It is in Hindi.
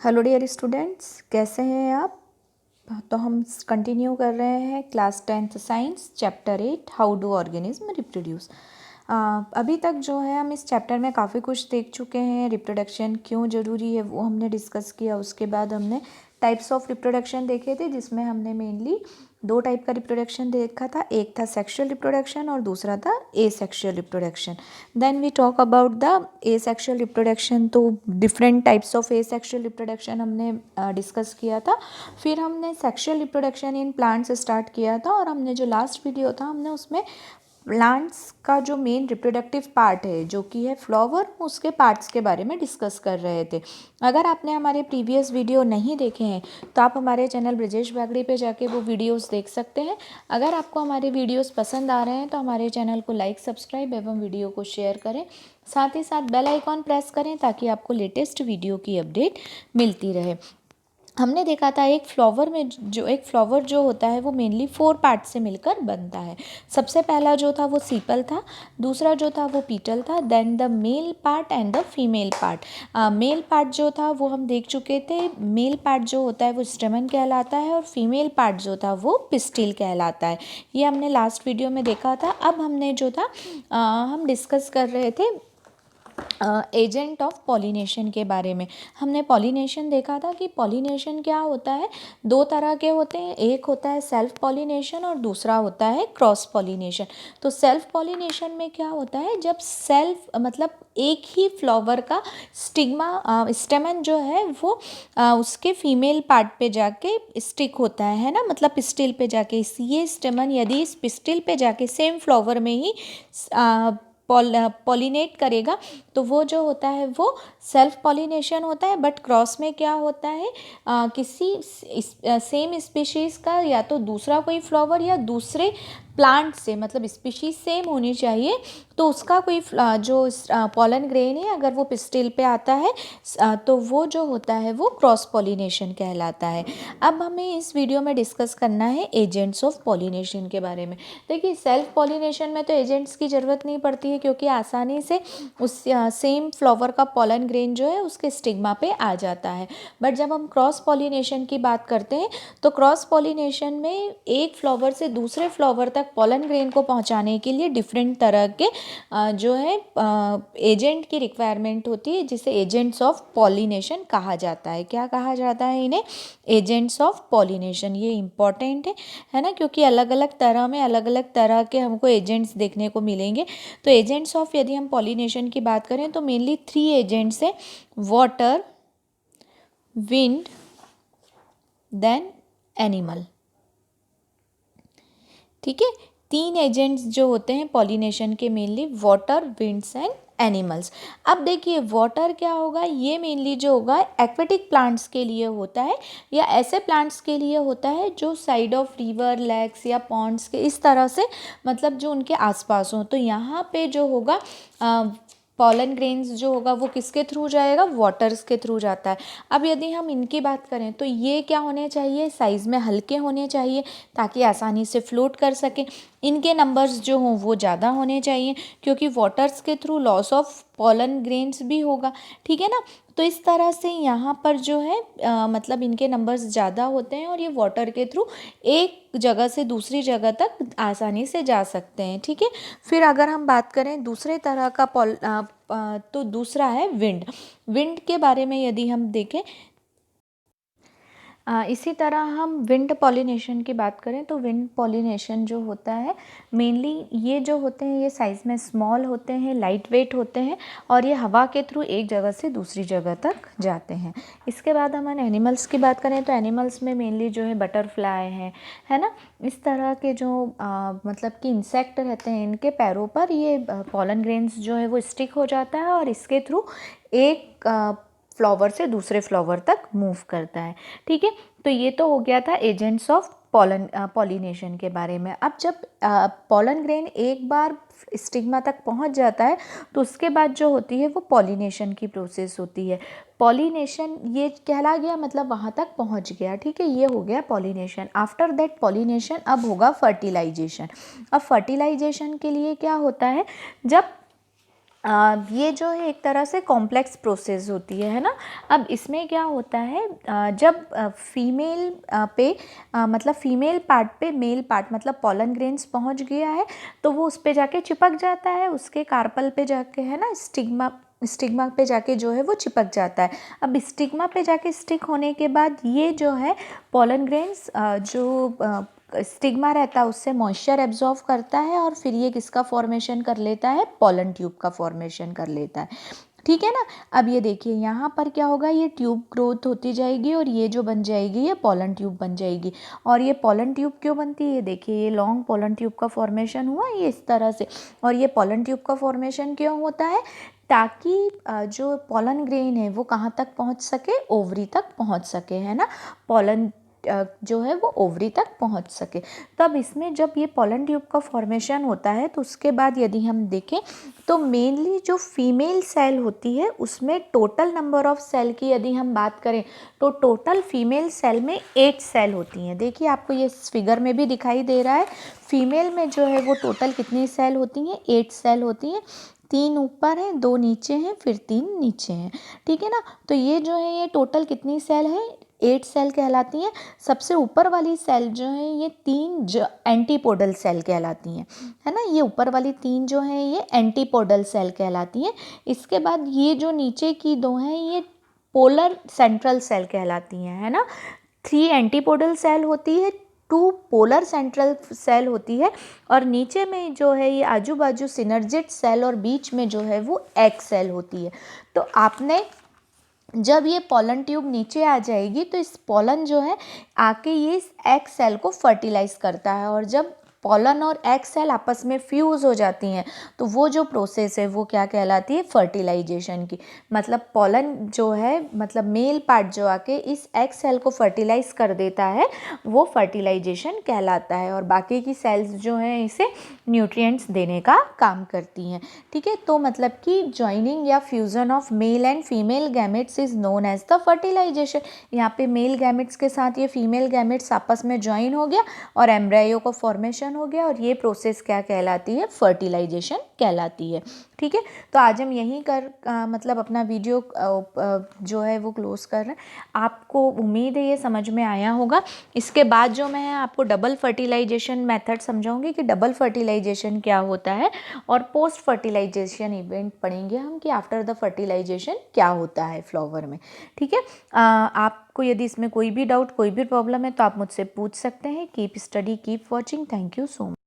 हेलो डियर स्टूडेंट्स, कैसे हैं आप। तो हम कंटिन्यू कर रहे हैं class 10th science chapter 8 how do organism reproduce. अभी तक जो है हम इस चैप्टर में काफ़ी कुछ देख चुके हैं। रिप्रोडक्शन क्यों ज़रूरी है वो हमने डिस्कस किया। उसके बाद हमने टाइप्स ऑफ रिप्रोडक्शन देखे थे, जिसमें हमने मेनली दो टाइप का रिप्रोडक्शन देखा था। एक था सेक्सुअल रिप्रोडक्शन और दूसरा था asexual reproduction. Then we talk about the asexual reproduction. तो different types of asexual reproduction हमने डिस्कस किया था। फिर हमने sexual reproduction in plants start किया था, और हमने जो लास्ट वीडियो था हमने उसमें प्लांट्स का जो मेन रिप्रोडक्टिव पार्ट है जो कि है फ्लावर, उसके पार्ट्स के बारे में डिस्कस कर रहे थे। अगर आपने हमारे प्रीवियस वीडियो नहीं देखे हैं तो आप हमारे चैनल ब्रजेश बागड़ी पे जाके वो वीडियोस देख सकते हैं। अगर आपको हमारे वीडियोस पसंद आ रहे हैं तो हमारे चैनल को लाइक, सब्सक्राइब एवं वीडियो को शेयर करें। साथ ही साथ बेल आइकॉन प्रेस करें ताकि आपको लेटेस्ट वीडियो की अपडेट मिलती रहे। हमने देखा था एक फ्लावर जो होता है वो मेनली 4 पार्ट से मिलकर बनता है। सबसे पहला जो था वो सीपल था, दूसरा जो था वो पीटल था, then the male part and the female part. Male part जो था वो हम देख चुके थे। मेल पार्ट जो होता है वो स्टेमन कहलाता है और फीमेल पार्ट जो था वो पिस्टिल कहलाता है। ये हमने लास्ट वीडियो में देखा था। अब हमने जो था हम डिस्कस कर रहे थे एजेंट ऑफ पॉलिनेशन के बारे में। हमने पॉलिनेशन देखा था कि पॉलिनेशन क्या होता है। दो तरह के होते हैं, एक होता है सेल्फ पॉलिनेशन और दूसरा होता है क्रॉस पॉलिनेशन। तो सेल्फ पॉलिनेशन में क्या होता है, जब सेल्फ मतलब एक ही फ्लावर का स्टेमन जो है वो उसके फीमेल पार्ट पे जाके स्टिक होता है ना, मतलब पिस्टिल पे जाके। ये स्टेमन यदि इस पिस्टिल पे जाके सेम फ्लावर में ही पॉलिनेट करेगा तो वो जो होता है वो सेल्फ पॉलिनेशन होता है। बट क्रॉस में क्या होता है, किसी सेम स्पीशीज़ का या तो दूसरा कोई फ्लावर या दूसरे प्लांट से, मतलब स्पीशीज सेम होनी चाहिए, तो उसका कोई जो पॉलन ग्रेन है अगर वो पिस्टिल पे आता है तो वो जो होता है वो क्रॉस पॉलिनेशन कहलाता है। अब हमें इस वीडियो में डिस्कस करना है एजेंट्स ऑफ पॉलिनेशन के बारे में। देखिए, सेल्फ पॉलिनेशन में तो एजेंट्स की ज़रूरत नहीं पड़ती है, क्योंकि आसानी से उस सेम फ्लावर का पॉलन ग्रेन जो है उसके स्टिग्मा पे आ जाता है। बट जब हम क्रॉस पॉलिनेशन की बात करते हैं तो क्रॉस पॉलिनेशन में एक फ्लावर से दूसरे फ्लावर तक पॉलन ग्रेन को पहुंचाने के लिए डिफरेंट तरह के जो है एजेंट की रिक्वायरमेंट होती है, जिसे एजेंट्स ऑफ पॉलिनेशन कहा जाता है। क्या कहा जाता है इन्हें? Agents of pollination. ये इम्पॉर्टेंट है ना, क्योंकि अलग अलग तरह में अलग अलग तरह के हमको एजेंट्स देखने को मिलेंगे। तो एजेंट्स ऑफ यदि हम पॉलिनेशन की बात करें तो मेनली 3 एजेंट्स हैं: वाटर, विंड, देन एनिमल। ठीक है, 3 एजेंट्स जो होते हैं पॉलिनेशन के, mainly water, winds and animals. अब देखिए, वाटर क्या होगा, ये मेनली जो होगा एक्वेटिक प्लांट्स के लिए होता है, या ऐसे प्लांट्स के लिए होता है जो साइड ऑफ रिवर, लेक्स या पॉन्ड्स के इस तरह से, मतलब जो उनके आसपास हो। तो यहाँ पे जो होगा पॉलन ग्रेन्स जो होगा वो किसके थ्रू जाएगा? वाटर्स के थ्रू जाता है। अब यदि हम इनकी बात करें तो ये क्या होने चाहिए? साइज़ में हल्के होने चाहिए ताकि आसानी से फ्लोट कर सकें। इनके नंबर्स जो हों वो ज़्यादा होने चाहिए, क्योंकि वाटर्स के through loss of pollen grains भी होगा। ठीक है ना। तो इस तरह से यहाँ पर जो है मतलब इनके नंबर्स ज़्यादा होते हैं और ये वाटर के थ्रू एक जगह से दूसरी जगह तक आसानी से जा सकते हैं। ठीक है। फिर अगर हम बात करें दूसरे तरह का तो दूसरा है विंड। विंड के बारे में यदि हम देखें, इसी तरह हम विंड पॉलिनेशन की बात करें तो विंड पॉलिनेशन जो होता है, मेनली ये जो होते हैं ये साइज़ में स्मॉल होते हैं, लाइट वेट होते हैं, और ये हवा के थ्रू एक जगह से दूसरी जगह तक जाते हैं। इसके बाद हम एनिमल्स की बात करें तो एनिमल्स में मेनली जो है बटरफ्लाई है ना, इस तरह के जो मतलब कि इंसेक्ट रहते हैं, इनके पैरों पर ये पॉलन ग्रेन्स जो है वो स्टिक हो जाता है और इसके थ्रू एक फ्लावर से दूसरे फ्लावर तक मूव करता है। ठीक है। तो ये तो हो गया था एजेंट्स ऑफ पॉलिनेशन के बारे में। अब जब पॉलन ग्रेन एक बार स्टिग्मा तक पहुंच जाता है तो उसके बाद जो होती है वो पॉलिनेशन की प्रोसेस होती है। पॉलिनेशन ये कहला गया, मतलब वहाँ तक पहुँच गया। ठीक है, ये हो गया पॉलिनेशन। आफ्टर दैट पॉलिनेशन अब होगा फर्टिलाइजेशन। अब फर्टिलाइजेशन के लिए क्या होता है, जब ये जो है एक तरह से कॉम्प्लेक्स प्रोसेस होती है ना। अब इसमें क्या होता है, जब फीमेल पे मतलब फीमेल पार्ट पे मेल पार्ट मतलब पॉलन ग्रेन्स पहुंच गया है तो वो उस पे जाके चिपक जाता है, उसके कार्पल पे जाके, है ना, स्टिग्मा पे जाके जो है वो चिपक जाता है। अब स्टिग्मा पे जाके स्टिक होने के बाद ये जो है पॉलन ग्रेन्स जो स्टिग्मा रहता है उससे मॉइस्चर एब्जॉर्व करता है और फिर ये किसका फॉर्मेशन कर लेता है, पॉलन ट्यूब का फॉर्मेशन कर लेता है। ठीक है ना। अब ये देखिए यहाँ पर क्या होगा, ये ट्यूब ग्रोथ होती जाएगी और ये जो बन जाएगी ये पॉलन ट्यूब बन जाएगी। और ये पॉलन ट्यूब क्यों बनती है, ये देखिए ये लॉन्ग पॉलन ट्यूब का फॉर्मेशन हुआ ये इस तरह से। और ये पॉलन ट्यूब का फॉर्मेशन क्यों होता है, ताकि जो पॉलन ग्रेन है वो कहाँ तक पहुँच सके, ओवरी तक पहुँच सके, है ना, पॉलन जो है वो ओवरी तक पहुंच सके। तब इसमें जब ये पॉलन ट्यूब का फॉर्मेशन होता है तो उसके बाद यदि हम देखें तो मेनली जो फीमेल सेल होती है उसमें टोटल नंबर ऑफ सेल की यदि हम बात करें तो टोटल फीमेल सेल में 8 सेल होती हैं। देखिए आपको ये फिगर में भी दिखाई दे रहा है, फीमेल में जो है वो टोटल कितनी सेल होती हैं, 8 सेल होती हैं। 3 ऊपर हैं, 2 नीचे हैं, फिर 3 नीचे हैं। ठीक है ना। तो ये जो है ये टोटल कितनी सेल है, 8 सेल कहलाती हैं। सबसे ऊपर वाली सेल जो है ये 3 एंटीपोडल सेल कहलाती हैं, है ना। ये ऊपर वाली 3 जो है ये एंटीपोडल सेल कहलाती हैं। इसके बाद ये जो नीचे की 2 हैं ये पोलर सेंट्रल सेल कहलाती हैं, है ना। 3 एंटीपोडल सेल होती है, 2 पोलर सेंट्रल सेल होती है और नीचे में जो है ये आजू बाजू सिनर्जिड सेल और बीच में जो है वो एग सेल होती है। तो आपने जब ये पॉलन ट्यूब नीचे आ जाएगी तो इस पॉलन जो है आके ये इस एग सेल को फर्टिलाइज करता है और जब पॉलन और एग सेल आपस में फ्यूज़ हो जाती हैं तो वो जो प्रोसेस है वो क्या कहलाती है, फर्टिलाइजेशन की। मतलब पॉलन जो है मतलब मेल पार्ट जो आके इस एग सेल को फर्टिलाइज कर देता है वो फर्टिलाइजेशन कहलाता है और बाकी की सेल्स जो हैं इसे न्यूट्रिएंट्स देने का काम करती हैं। ठीक है। तो मतलब कि जॉइनिंग या fusion of male and female gametes is known as the fertilisation. यहाँ पे मेल गैमेट्स के साथ ये फीमेल गैमेट्स आपस में ज्वाइन हो गया और एम्ब्रायो को फॉर्मेशन हो गया और ये प्रोसेस क्या कहलाती है, फर्टिलाइजेशन कहलाती है। ठीक है। तो आज हम यहीं मतलब अपना वीडियो जो है वो क्लोज कर रहे हैं। आपको उम्मीद है ये समझ में आया होगा। इसके बाद जो मैं आपको डबल फर्टिलाइजेशन मेथड समझाऊंगी कि डबल फर्टिलाइजेशन क्या होता है और पोस्ट फर्टिलाइजेशन इवेंट पढ़ेंगे हम कि आफ्टर द फर्टिलाइजेशन क्या होता है फ्लावर में। ठीक है। आपको यदि इसमें कोई भी डाउट कोई भी प्रॉब्लम है तो आप मुझसे पूछ सकते हैं। Keep study keep watching. Thank you so much.